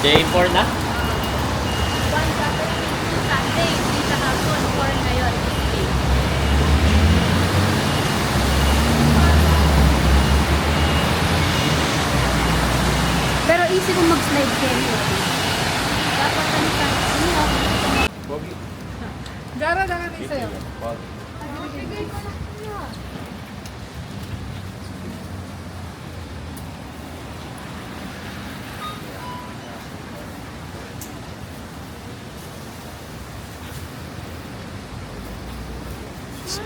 Day 4 na? One Saturday, Sunday, hindi kahapon, 4 ngayon. Pero easy kung mag-slide kayo. Dapat ano ka, Pogi. Gara, dangan din sa'yo. Pogi. It's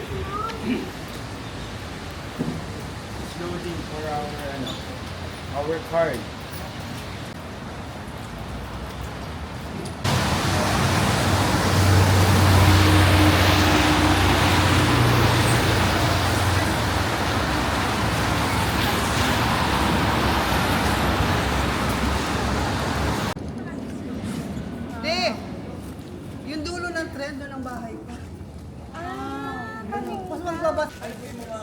loading for our card. Di! Yung dulo ng trend doon ang bahay ko. Mas magbabas. Ay, po yung mga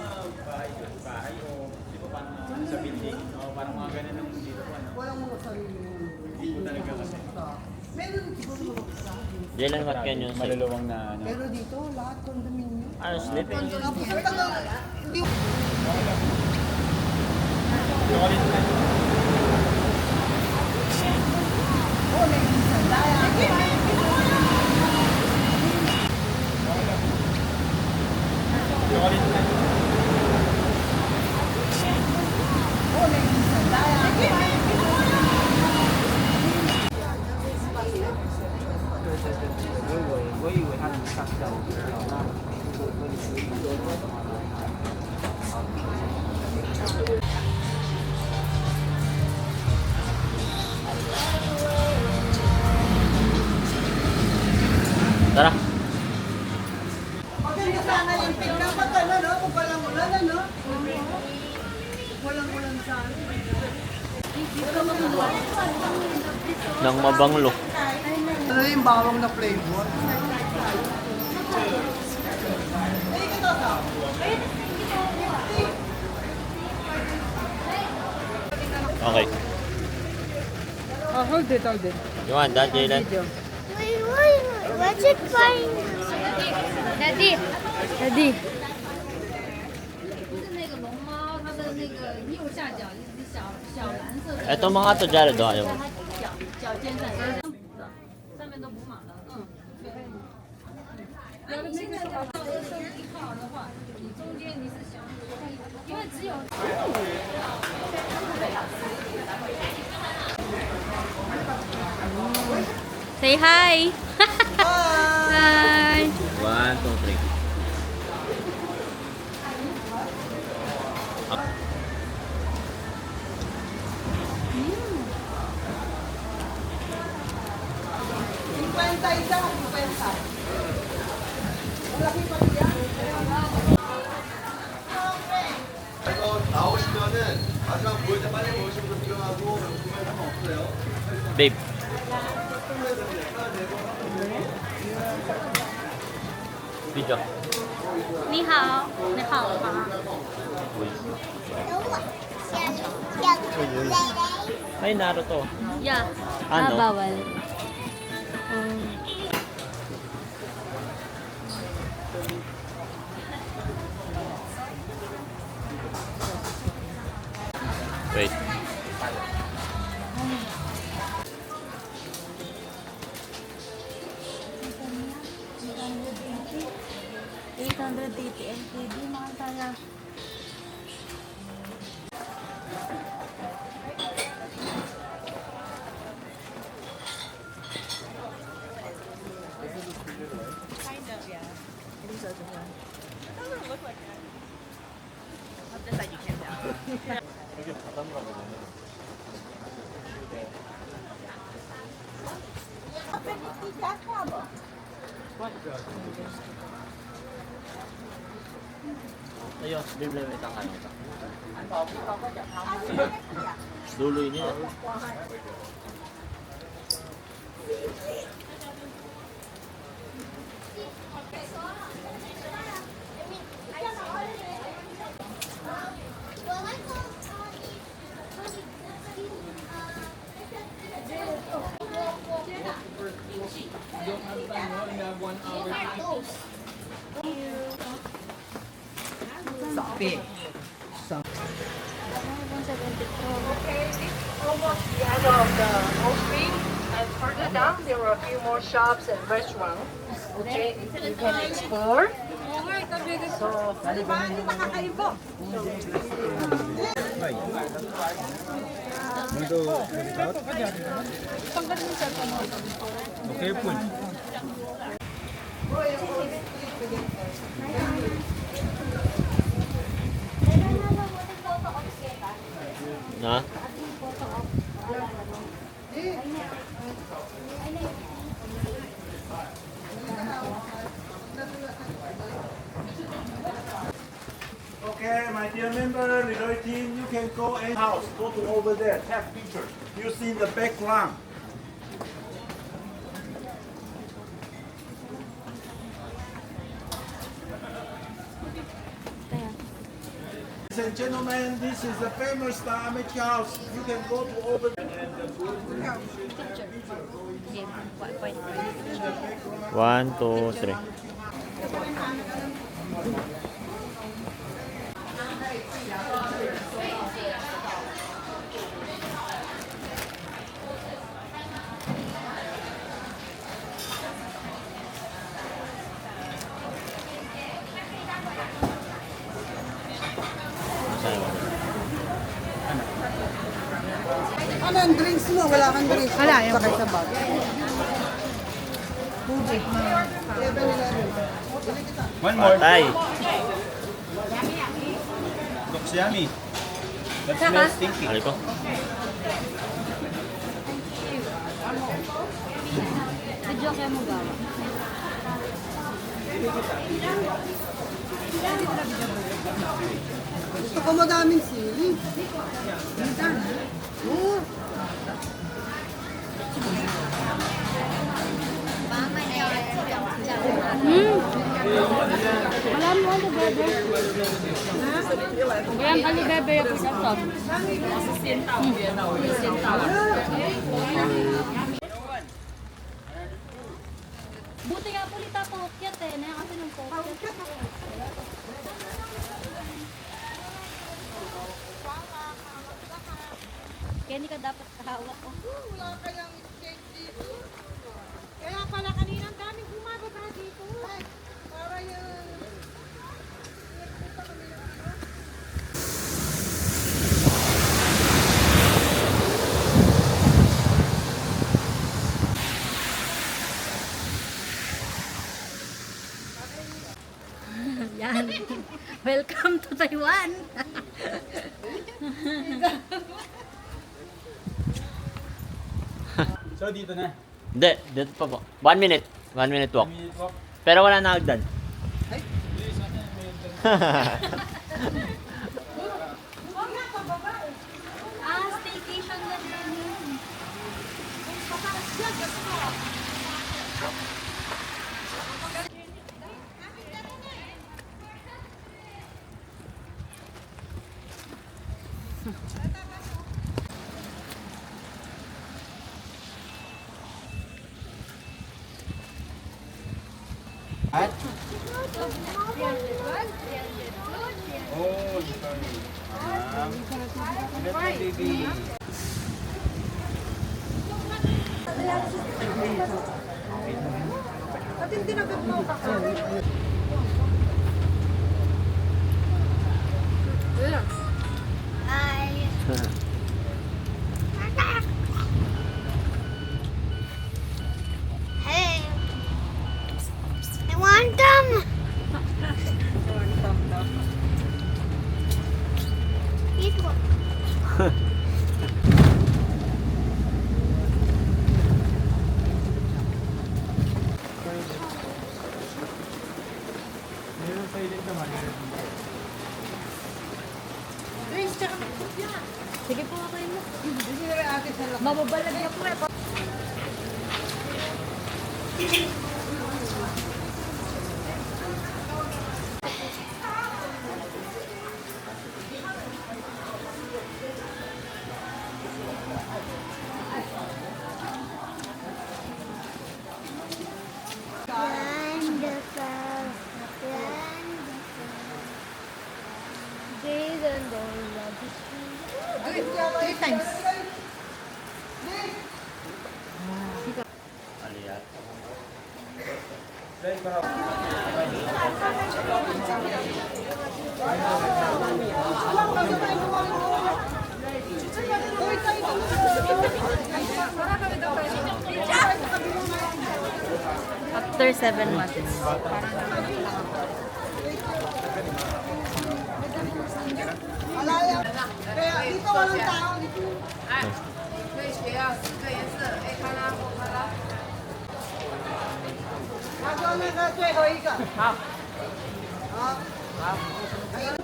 bahay o di ba parang sa building? O parang mga ganun ang dito po. Walang mga sarili. Hindi po talaga kasi. Meron siguro mga sa akin. Dylan, what can you say? Maluluwang na ano. Pero dito, lahat condominium. Ano, sleeping? Tapos ang tagal, hindi oh, nag-isa. Daya. Oh, nag-isa. Daya. Tara. Maganda sana yung tingnan pag ano, no? Kung walang ulan, ano? Walang ulan sana. Nang mabanglo. Ano yung bawang na flavor? Okay. Oh, hold it, hold it. You want that, Dylan? Wait, what's it fine? Daddy. Daddy. 是那个龙猫，它的那个右下角一只小蓝色的， Ito mga to Jared, oh, ayaw. 它脚尖上补的，上面都补满了，对。那你现在在上升一号的话，你中间你是想，因为只有。 Say hi. Hi. 1, 2, 3. Kwenta isa, kwenta. Malaki pa niya. 이거 나오시면은 마지막 보일 때 빨리 모으시면 좀 들어가고 보면 상관없어요. Babe. Video. 你好，你好吗？ Ay, Naruto. Yeah. Ano? bawal. Wait. LKD, mahal tayo. Ayun, bibili mo itang kanin ito. Duloy niya. Well, Sapi. Almost the end of the whole street, and further down there are a few more shops and restaurants. Okay, you can explore. So, Careful. Na? Okay, my dear member, Leroy team, you can go any house, go to over there, take picture. You see the background. Ladies and gentlemen, this is the famous Amity house. You can go to over there. One, two, three. Ano ang drinks mo? Wala kang drinks. Wala. Sakay sa bag. One more. Patay. Looks yummy. That smells stinky. Hali ko. Video kayo mo gawa. Gusto ko madaming sili. Oo. Wala mo ano, bebe. Yan, ali bebe ako sa to. Buti nga po nita po ukyat eh. Naya kasi nung po ukyat. Kaya hindi ka dapat kahawak ko. Wala kayang steak dito. Kaya pala kanina ang daming bumababa dito. Ay, para yung... Yan. Welcome to Taiwan. So, dito na. Hindi, dito pa po. 1 minute. 1 minute walk. Minute walk. Pero wala na hagdan. Staycation na din. At? Oh, sorry. Baby. At hindi nagad mo kakain. Hey, I want them. Eat one. Meron silent naman. Sige po ako yun. Hindi na rin akin sa lakad. Mababalag na po eh. Wonderful. After 7 months. Malaya. Kaya dito walang tao.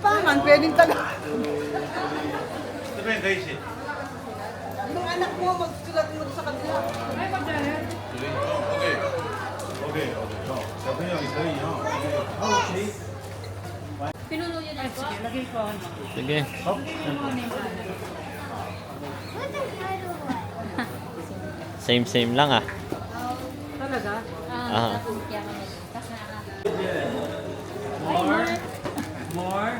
Pangan, pwedeng taga. Depende, Daisy. Yung anak mo, magsulat mo sa kanila. Okay. Okay. 어, 小朋友也可以哦。OK。 Pinuno yun ako. Sige. Same lang ah. Talaga? Ah. Kaya kami. Tapos More.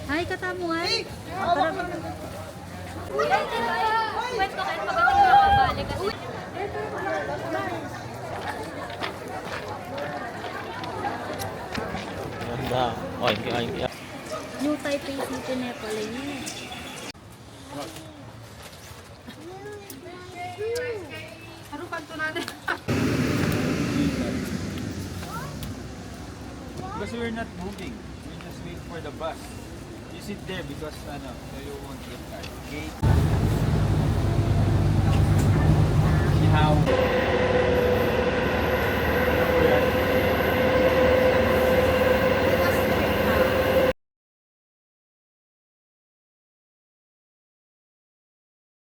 Hi, katamu ay. Kwento kayo pag ako makabalik kasi. Ganda. Ay, New Taipei City Nepal yun. Ano kanto natin? Because we're not moving. We just wait for the bus. You sit there because so you won't get tired. Gate.